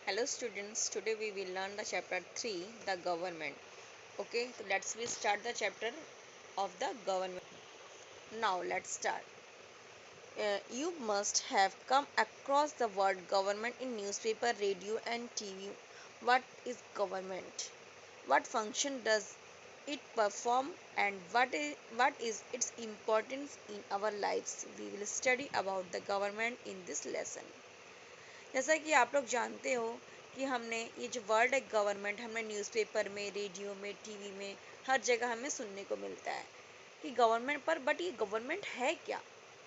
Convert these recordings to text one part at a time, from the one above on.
Hello students, today we will learn the chapter 3, the government. Okay, so we start the chapter of the government. Now let's start. You must have come across the word government in newspaper, radio and TV. What is government? What function does it perform and what is its importance in our lives? We will study about the government in this lesson. जैसा कि आप लोग जानते हो कि हमने ये जो वर्ड है गवर्नमेंट हमें न्यूज़पेपर में, रेडियो में, टीवी में हर जगह हमें सुनने को मिलता है कि गवर्नमेंट पर। बट ये गवर्नमेंट है क्या?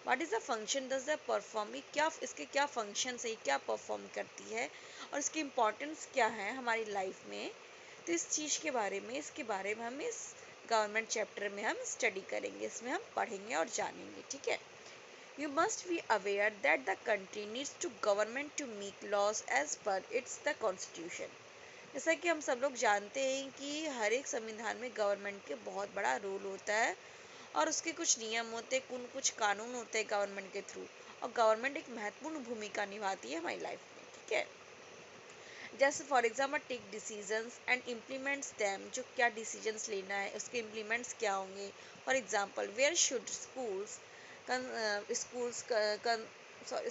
What is the function does the perform? ये क्या, इसके क्या फंक्शन है, क्या परफॉर्म करती है और इसकी इम्पोर्टेंस क्या है हमारी लाइफ में? तो इस चीज़ के बारे में, इसके बारे में हम इस गवर्नमेंट चैप्टर में हम स्टडी करेंगे, इसमें हम पढ़ेंगे और जानेंगे। ठीक है। You must be aware that the country needs to government to make laws as per its the constitution. जैसा कि हम सब लोग जानते हैं कि हर एक संविधान में गवर्नमेंट के बहुत बड़ा रोल होता है और उसके कुछ नियम होते हैं, कुछ कानून होते हैं गवर्नमेंट के थ्रू, और गवर्नमेंट एक महत्वपूर्ण भूमिका निभाती है हमारी लाइफ में। ठीक है। जैसे for example take decisions and implements them, जो क्या डिसीजंस लेना है उसके इम्प्लीमेंट्स क्या होंगे। For example where should schools schools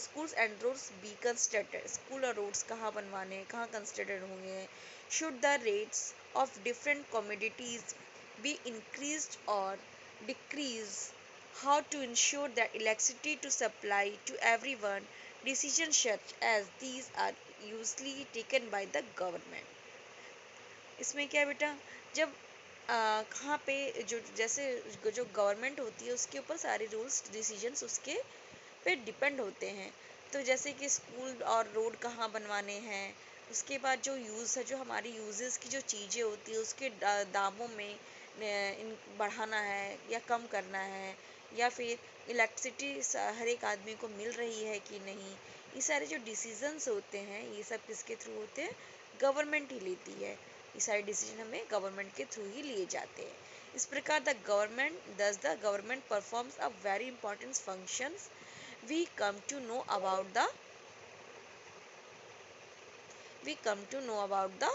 schools and roads be constructed, school और रोड्स कहाँ बनवाने हैं, कहाँ कंस्ट्रक्टेड होंगे। Should the rates of different commodities be increased और decrease, how to ensure that electricity to supply to everyone. Decisions such as these are usually taken by the government. इसमें क्या है बेटा, जब कहाँ पे जो जैसे जो गवर्नमेंट होती है उसके ऊपर सारे रूल्स डिसीजंस उसके पे डिपेंड होते हैं। तो जैसे कि स्कूल और रोड कहाँ बनवाने हैं, उसके बाद जो यूज़ है, जो हमारी यूजेस की जो चीज़ें होती है उसके दामों में इन बढ़ाना है या कम करना है, या फिर इलेक्ट्रिसिटी हर एक आदमी को मिल रही है कि नहीं। ये सारे जो डिसीजंस होते हैं ये सब किसके थ्रू होते हैं? गवर्नमेंट ही लेती है। ये सारे डिसीजन हमें गवर्नमेंट के थ्रू ही लिए जाते हैं। इस प्रकार the government performs a very important functions. we come to know about the we come to know about the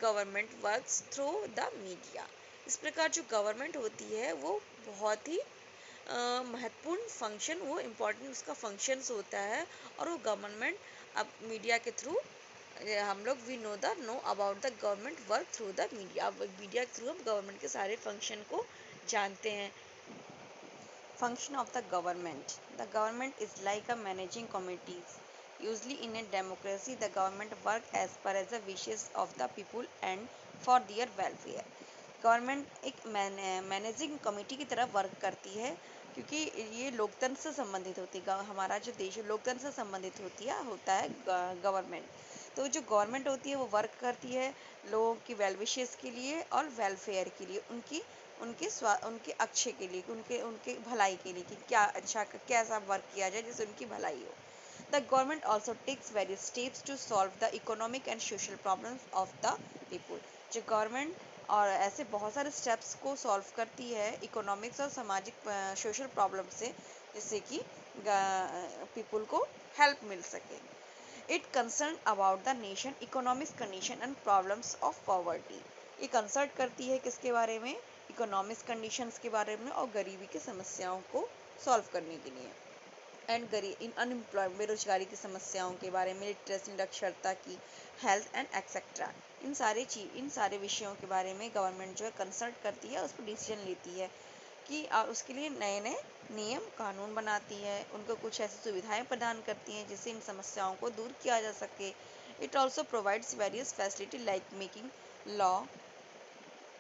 government works through the media. इस प्रकार जो गवर्नमेंट होती है वो बहुत ही महत्वपूर्ण फंक्शन, वो इम्पोर्टेंट उसका फंक्शंस होता है और वो गवर्नमेंट अब मीडिया के थ्रू हम लोग know about the government work through the media. अब मीडिया के थ्रू हम गवर्नमेंट के सारे फंक्शन को जानते हैं। Function of the government. The government is like a managing committee. Usually in a democracy, the government work as per as the wishes of the people and for their welfare. Government एक managing committee की तरह work करती है, क्योंकि ये लोकतंत्र से संबंधित होती है। हमारा जो देश लोकतंत्र से संबंधित होता है गवर्नमेंट। तो जो गवर्नमेंट होती है वो वर्क करती है लोगों की वेल विशेस के लिए और वेलफेयर के लिए, उनके अच्छे के लिए, उनके उनके भलाई के लिए, कि क्या अच्छा कैसा वर्क किया जाए जिससे उनकी भलाई हो। The government also takes various steps to solve the economic and social problems of the people. जो गवर्नमेंट और ऐसे बहुत सारे स्टेप्स को सॉल्व करती है इकोनॉमिक्स और सामाजिक सोशल प्रॉब्लम से, जिससे कि पीपल को हेल्प मिल सके। It concern about the nation economics condition and problems of poverty. ये कंसल्ट करती है किसके बारे में? इकोनॉमिक्स कंडीशंस के बारे में और गरीबी की समस्याओं को सॉल्व करने के लिए। एंड इन अनएम्प्लॉयमेंट, बेरोजगारी की समस्याओं के बारे में, लिटरेसी निरक्षरता की, हेल्थ एंड एक्सेट्रा, इन सारे विषयों के बारे में गवर्नमेंट जो है कंसल्ट करती है, उस पर डिसीजन लेती है कि उसके लिए नए नए नियम कानून बनाती है, उनको कुछ ऐसी सुविधाएं प्रदान करती हैं जिससे इन समस्याओं को दूर किया जा सके। It also provides various facility like making law,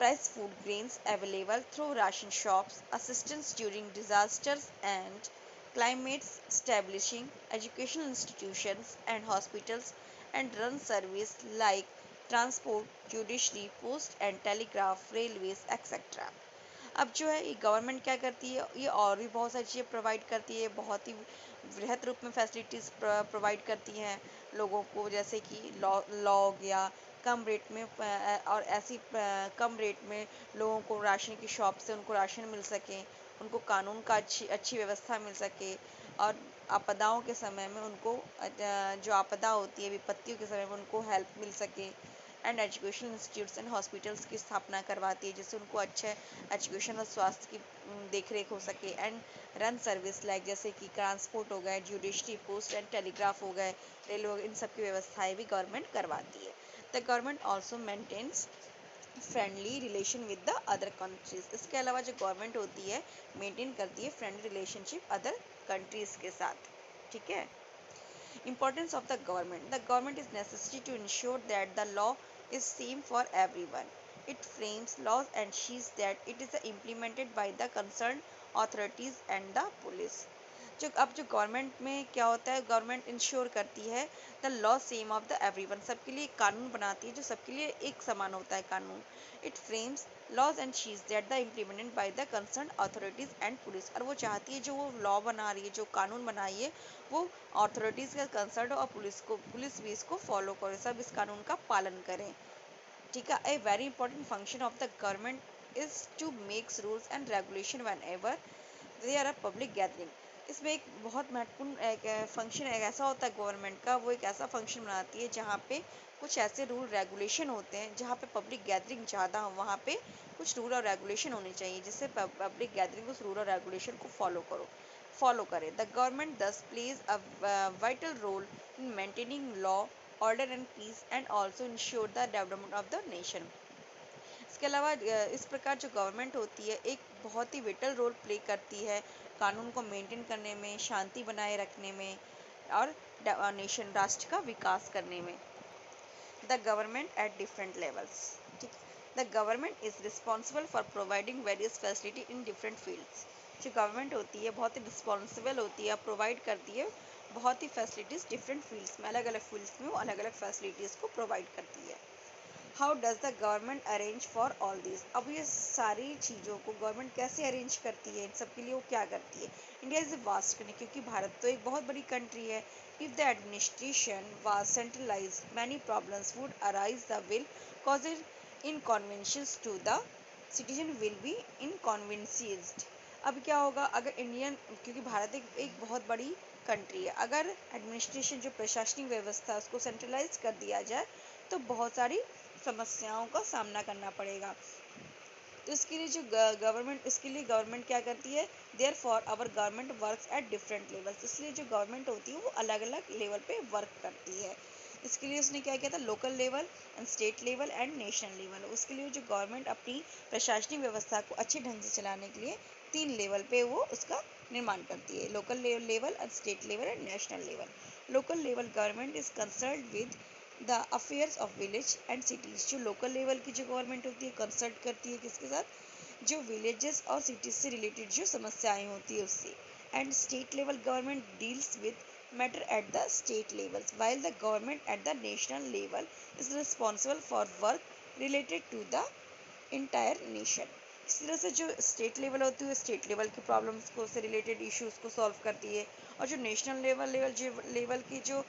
price food grains available through ration shops, assistance during disasters and climates, establishing educational institutions and hospitals, and run service like transport, judiciary, post and telegraph, railways, etc. अब जो है ये government क्या करती है, ये और भी बहुत सारी चीज़ें प्रोवाइड करती है, बहुत ही वृहद रूप में फैसिलिटीज़ प्रोवाइड करती हैं लोगों को, जैसे कि लॉ या कम रेट में और ऐसी कम रेट में लोगों को राशन की शॉप से उनको राशन मिल सके, उनको कानून का अच्छी अच्छी व्यवस्था मिल सके, और आपदाओं के समय में उनको जो आपदा होती है, विपत्तियों के समय में उनको हेल्प मिल सके। And educational institutes and hospitals की स्थापना करवाती है, जिससे उनको अच्छे एजुकेशन और स्वास्थ्य की देखरेख हो सके। एंड रन सर्विस लाइक जैसे कि ट्रांसपोर्ट हो गए, जुडिशरी, पोस्ट एंड टेलीग्राफ हो गए, रेलवे, इन सब की व्यवस्थाएं भी गवर्नमेंट करवाती है। The government also maintains friendly relation with the other countries. इसके अलावा जो गवर्नमेंट होती है मेंटेन करती है फ्रेंडली रिलेशनशिप अदर कंट्रीज के साथ। ठीक है। Importance of the government. The government is necessary to ensure that the law is same for everyone. It frames laws and ensures that it is implemented by the concerned authorities and the police. जो government में क्या होता है, government ensure करती है the law same of the everyone, सबके लिए कानून बनाती है जो सबके लिए एक समान होता है कानून। It frames laws and sees that the implemented by the concerned authorities and police. और वो चाहती है जो वो लॉ बना रही है, जो कानून बनाई है, वो अथॉरिटीज का कंसर्न और पुलिस भी इसको फॉलो करे, सब इस कानून का पालन करें। ठीक है। A very important function of the government is to makes rules and regulation whenever they are a public gathering. इसमें एक बहुत महत्वपूर्ण एक फंक्शन एक ऐसा होता है गवर्नमेंट का, वो एक ऐसा फंक्शन बनाती है जहाँ पे कुछ ऐसे रूल रेगुलेशन होते हैं, जहाँ पे पब्लिक गैदरिंग ज़्यादा हो वहाँ पे कुछ रूल और रेगुलेशन होने चाहिए, जिससे पब्लिक गैदरिंग उस रूल और रेगुलेशन को फॉलो करे। The government thus plays a vital role in maintaining law, order and peace and also ensure the development of the nation. इसके अलावा इस प्रकार जो गवर्नमेंट होती है एक बहुत ही विटल रोल प्ले करती है कानून को मेंटेन करने में, शांति बनाए रखने में और नेशन राष्ट्र का विकास करने में। The government at different levels. ठीक। The government is responsible for providing various facility in different fields. जो गवर्नमेंट होती है बहुत ही रिस्पॉन्सिबल होती है, प्रोवाइड करती है बहुत ही फैसिलिटीज़ डिफरेंट फील्ड्स में, अलग अलग फील्ड्स में वो अलग अलग फैसिलिटीज़ को प्रोवाइड करती है। How does the government arrange for all this. अब ये सारी चीज़ों को गवर्नमेंट कैसे अरेंज करती है, इन सब के लिए वो क्या करती है। India is a vast country, क्योंकि भारत तो एक बहुत बड़ी कंट्री है। If the administration was centralise many problems would arise the will causes inconvenience to the citizen will be inconvenienced. अब क्या होगा अगर इंडियन, क्योंकि भारत एक बहुत बड़ी कंट्री है, अगर एडमिनिस्ट्रेशन जो प्रशासनिक व्यवस्था है उसको सेंट्रलाइज कर दिया जाए तो बहुत सारी समस्याओं का सामना करना पड़ेगा। तो इसके लिए जो गवर्नमेंट क्या करती है, therefore our government works at different levels. इसलिए जो गवर्नमेंट होती है वो अलग अलग लेवल पे वर्क करती है। इसके लिए उसने क्या किया था, local level and state level and national level. उसके लिए जो गवर्नमेंट अपनी प्रशासनिक व्यवस्था को अच्छे ढंग से चलाने के लिए 3 लेवल पे वो उसका निर्माण करती है, local level and state level and national level. Local level government is concern with the affairs of village and cities. जो लोकल लेवल की जो गवर्नमेंट होती है कंसल्ट करती है किसके साथ, जो विलेजेस और सिटीज़ से रिलेटेड जो समस्याएं होती है उससे। And state level government deals with matter at the state levels while the government at the national level is responsible for work related to the entire nation। इस तरह से जो स्टेट लेवल होती है स्टेट लेवल की problems को से related issues को सॉल्व करती है, और जो नेशनल लेवल की जो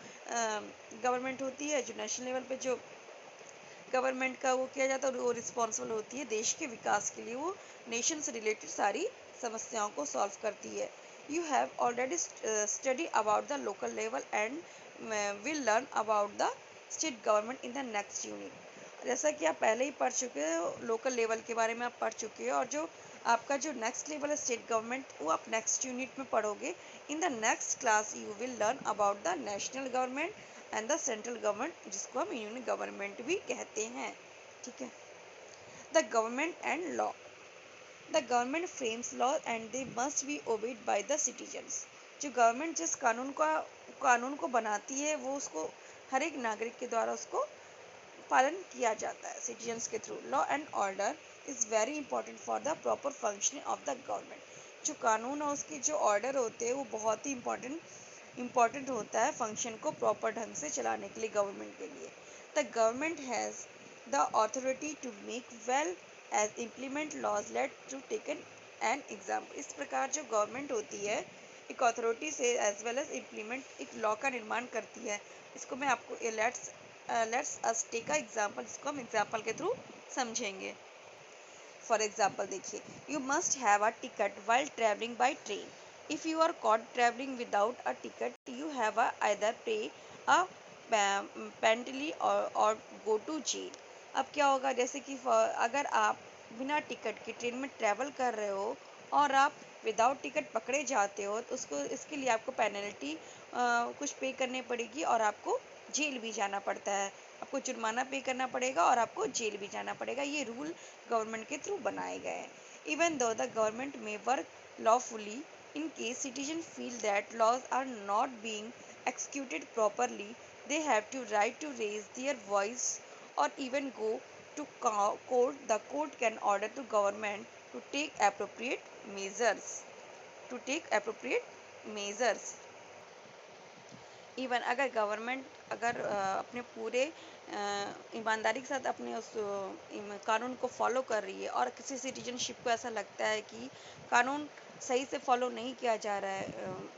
गवर्नमेंट होती है, जो नेशनल लेवल पे जो गवर्नमेंट का वो किया जाता है वो रिस्पॉन्सिबल होती है देश के विकास के लिए, वो नेशन से रिलेटेड सारी समस्याओं को सॉल्व करती है। You have already study about the local level and will learn about the state government in the next unit. जैसा कि आप पहले ही पढ़ चुके हो, लोकल लेवल के बारे में आप पढ़ चुके हो, और जो आपका जो नेक्स्ट लेवल है स्टेट गवर्नमेंट वो आप नेक्स्ट यूनिट में पढ़ोगे। In the next class you will learn about the national government and the central government, जिसको हम यूनियन गवर्नमेंट भी कहते हैं। ठीक है। The government and law. The government frames law and they must be obeyed by the citizens. जो government जिस कानून को बनाती है वो उसको हर एक नागरिक के द्वारा उसको पालन किया जाता है सिटीजन्स के through. Law and order is very important for the proper functioning of the government. जो कानून और उसके जो ऑर्डर होते हैं वो बहुत ही इम्पॉर्टेंट होता है फंक्शन को प्रॉपर ढंग से चलाने के लिए गवर्नमेंट के लिए। The government has the authority to make well as implement laws let to taken an example. इस प्रकार जो गवर्नमेंट होती है एक अथॉरिटी से एज वेल एज इम्प्लीमेंट एक लॉ का निर्माण करती है। इसको मैं आपको let's us take a example, जिसको हम एग्जाम्पल के थ्रू समझेंगे। फॉर एग्जाम्पल देखिए, you must have a ticket while travelling by train. If you are caught traveling without a ticket, you have either pay a penalty or go to jail. अब क्या होगा, जैसे कि अगर आप बिना टिकट के ट्रेन में ट्रैवल कर रहे हो और आप विदाउट टिकट पकड़े जाते हो, तो उसको इसके लिए आपको पेनल्टी कुछ पे करनी पड़ेगी और आपको जेल भी जाना पड़ता है। आपको जुर्माना पे करना पड़ेगा और आपको जेल भी जाना पड़ेगा। ये रूल गवर्नमेंट के थ्रू बनाए गए हैं। इवन दो द गवर्नमेंट में work lawfully, in case citizens feel that laws are not being executed properly, they have to right to raise their voice or even go to court. The court can order the government to take appropriate measures. To take appropriate measures. Even अगर government अगर अपने पूरे ईमानदारी के साथ अपने उस कानून को फॉलो कर रही है और किसी सिटीजनशिप को ऐसा लगता है कि कानून सही से फॉलो नहीं किया जा रहा है,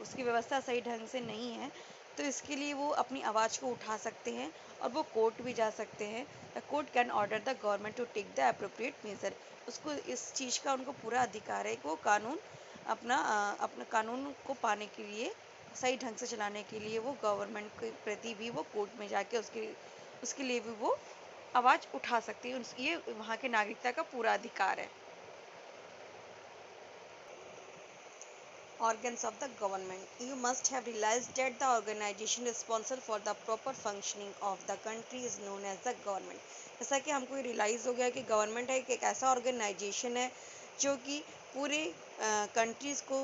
उसकी व्यवस्था सही ढंग से नहीं है, तो इसके लिए वो अपनी आवाज़ को उठा सकते हैं और वो कोर्ट भी जा सकते हैं। The court can order the government to take the appropriate measure. उसको इस चीज़ का उनको पूरा अधिकार है कि वो कानून अपना कानून को पाने के लिए, सही ढंग से चलाने के लिए वो गवर्नमेंट के प्रति भी वो कोर्ट में जाके उसके लिए भी वो आवाज़ उठा सकती है। ये वहाँ के नागरिकता का पूरा अधिकार है। Organs of the government. You must have realized that the organization responsible for the proper functioning of the country is known as the government. जैसा कि हमको ये रियलाइज़ हो गया कि गवर्नमेंट एक ऐसा ऑर्गेनाइजेशन है जो कि पूरे कंट्रीज़ को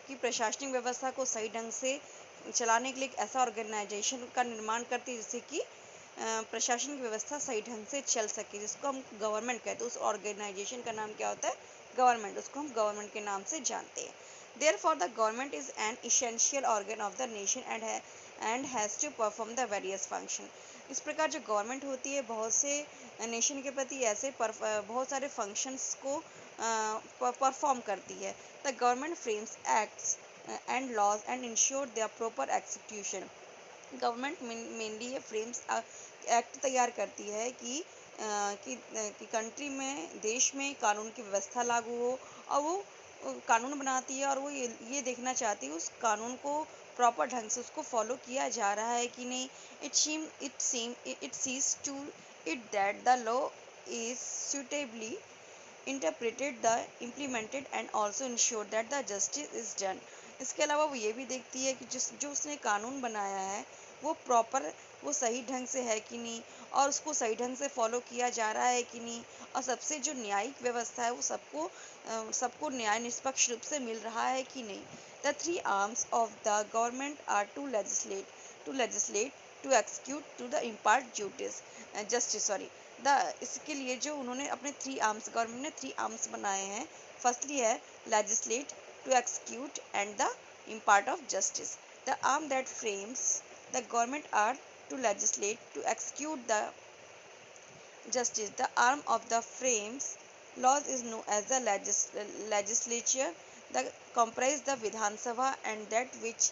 की प्रशासनिक व्यवस्था को सही ढंग से चलाने के लिए एक ऐसा ऑर्गेनाइजेशन का निर्माण करती है जिससे कि प्रशासन की व्यवस्था सही ढंग से चल सके, जिसको हम गवर्नमेंट कहते हैं। उस ऑर्गेनाइजेशन का नाम क्या होता है? गवर्नमेंट। उसको हम गवर्नमेंट के नाम से जानते हैं। Therefore, the government is an essential organ of the nation and has to perform the various function. इस प्रकार जो गवर्नमेंट होती है बहुत से नेशन के प्रति ऐसे बहुत सारे फंक्शंस को परफॉर्म करती है। The government frames acts and laws and ensure their proper execution. Government mainly ये फ्रेम्स एक्ट तैयार करती है कि कंट्री में, देश में कानून की व्यवस्था लागू हो, और वो कानून बनाती है और वो ये देखना चाहती है उस कानून को प्रॉपर ढंग से उसको फॉलो किया जा रहा है कि नहीं। It sees to it that the law is suitably interpreted the implemented and also ensure that the justice is done. इसके अलावा वो ये भी देखती है कि जो उसने कानून बनाया है वो प्रॉपर, वो सही ढंग से है कि नहीं, और उसको सही ढंग से फॉलो किया जा रहा है कि नहीं, और सबसे जो न्यायिक व्यवस्था है वो सबको न्याय निष्पक्ष रूप से मिल रहा है कि नहीं। The three arms of the government are to legislate, to execute, to the impart justice sorry the इसके लिए जो उन्होंने अपने गवर्नमेंट ने थ्री आर्म्स बनाए हैं। फर्स्टली है legislate, to execute and the impart of justice. The arm that frames the government are to legislate, to execute the justice. The arm of the frames laws is known as the legislature. The comprise the Vidhan Sabha, and that which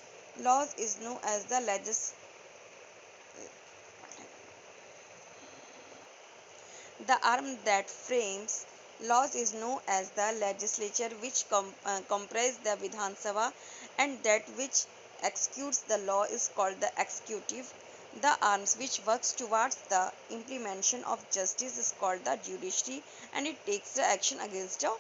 laws is known as the The arm that frames laws is known as the legislature, which comprise the Vidhan Sabha, and that which executes the law is called the executive. The arms which works towards the implementation of justice is called the judiciary, and it takes the action against the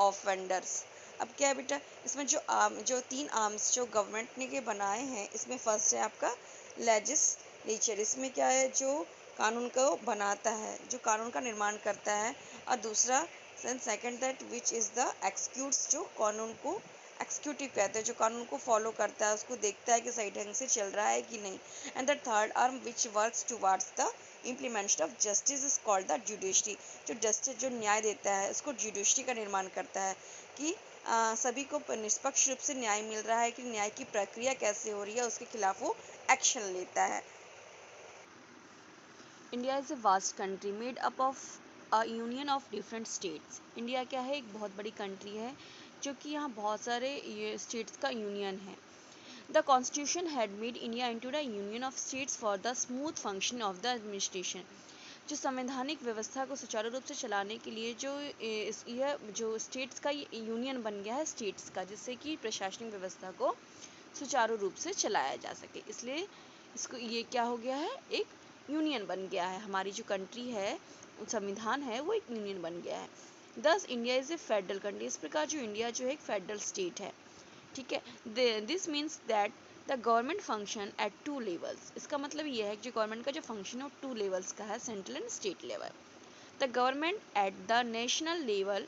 offenders. अब क्या है बेटा, इसमें जो तीन arms जो government ने के बनाए हैं, इसमें फर्स्ट है आपका लेजिस्लेचर। इसमें क्या है, जो कानून को बनाता है, जो कानून का निर्माण करता है, और दूसरा second that which is the executes, जो कानून को एक्सिक्यूटिव कहते हैं, जो कानून को फॉलो करता है, उसको देखता है कि सही ढंग से चल रहा है कि नहीं। And the third arm which works towards the implementation of justice is called the judiciary. जो जस्टिस, जो न्याय देता है, उसको जुडिशरी का निर्माण करता है कि सभी को निष्पक्ष रूप से न्याय मिल रहा है कि न्याय की प्रक्रिया कैसे हो रही है, उसके खिलाफ वो एक्शन लेता है। India is a vast country made up of a union of different states. India क्या है, एक बहुत बड़ी कंट्री है जो कि यहाँ बहुत सारे स्टेट्स का यूनियन है। The constitution had made India into the union of states for the smooth function of the administration. जो संवैधानिक व्यवस्था को सुचारू रूप से चलाने के लिए यह जो स्टेट्स का यूनियन बन गया है स्टेट्स का, जिससे कि प्रशासनिक व्यवस्था को सुचारू रूप से चलाया जा सके। इसलिए इसको ये क्या हो गया है, एक यूनियन बन गया है। हमारी जो कंट्री है, संविधान है, वो एक यूनियन बन गया है। दस India is a federal country. इस प्रकार जो इंडिया जो है एक फेडरल स्टेट है, ठीक है। This means that the government function at two levels. इसका मतलब ये है कि जो गवर्नमेंट का जो फंक्शन है वो टू लेवल्स का है, central and state level. The government at the national level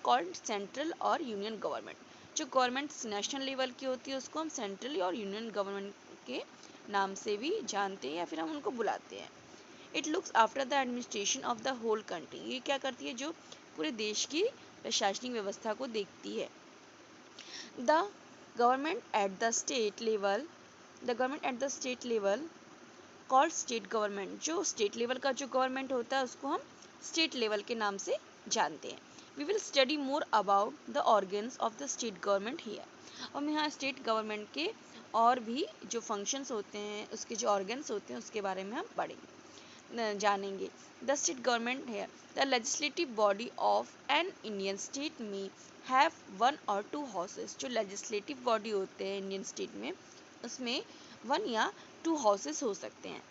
called central और यूनियन गवर्नमेंट। जो गवर्नमेंट नेशनल लेवल की होती है उसको हम सेंट्रल और यूनियन गवर्नमेंट के नाम से भी जानते हैं या फिर हम उनको बुलाते हैं। It looks after the administration of the whole country. ये क्या करती है, जो पूरे देश की प्रशासनिक व्यवस्था को देखती है। The government at the state level called state government. जो स्टेट लेवल का जो गवर्नमेंट होता है उसको हम स्टेट लेवल के नाम से जानते हैं। We will study more about the organs of the state government here. हम यहाँ स्टेट गवर्नमेंट के और भी जो फंक्शंस होते हैं, उसके जो ऑर्गन्स होते हैं, उसके बारे में हम जानेंगे। द स्टेट गवर्नमेंट है the legislative body of an Indian state में हैव वन और टू हाउसेस। जो लेजिस्लेटिव बॉडी होते हैं इंडियन स्टेट में, उसमें वन या टू हाउसेस हो सकते हैं।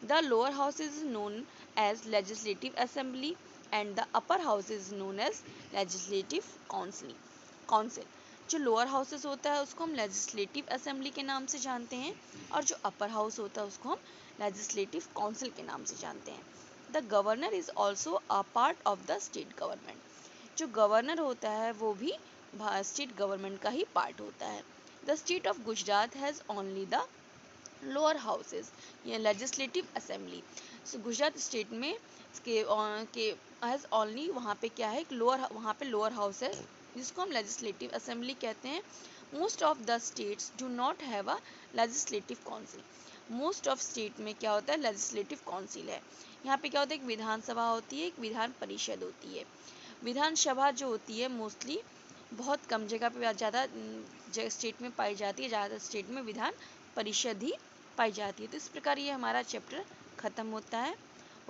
The lower house is known as legislative assembly and the upper house is known as legislative council. जो लोअर हाउसेस होता है उसको हम लेजिस्लेटिव असेंबली के नाम से जानते हैं, और जो अपर हाउस होता है उसको हम लेजिस्लेटिव काउंसिल के नाम से जानते हैं। The governor is also a part of the state government. जो गवर्नर होता है वो भी स्टेट गवर्नमेंट का ही पार्ट होता है। The state of Gujarat has only the lower houses या लेजिस्लेटिव असेंबली। सो गुजरात स्टेट में के हैज़ ओनली, वहाँ पे क्या है, वहाँ पे लोअर हाउस है जिसको हम लेजिस्लेटिव असेंबली कहते हैं। Most of the states do not have a legislative council. Most of state में क्या होता है, लेजिस्लेटिव काउंसिल है। यहाँ पे क्या होता है, एक विधानसभा होती है, एक विधान परिषद होती है। विधानसभा जो होती है मोस्टली बहुत कम जगह पे, ज़्यादा स्टेट में पाई जाती है, ज़्यादा स्टेट में विधान परिषद ही पाई जाती है। तो इस प्रकार ये हमारा चैप्टर ख़त्म होता है।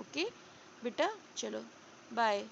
ओके बेटा, चलो बाय।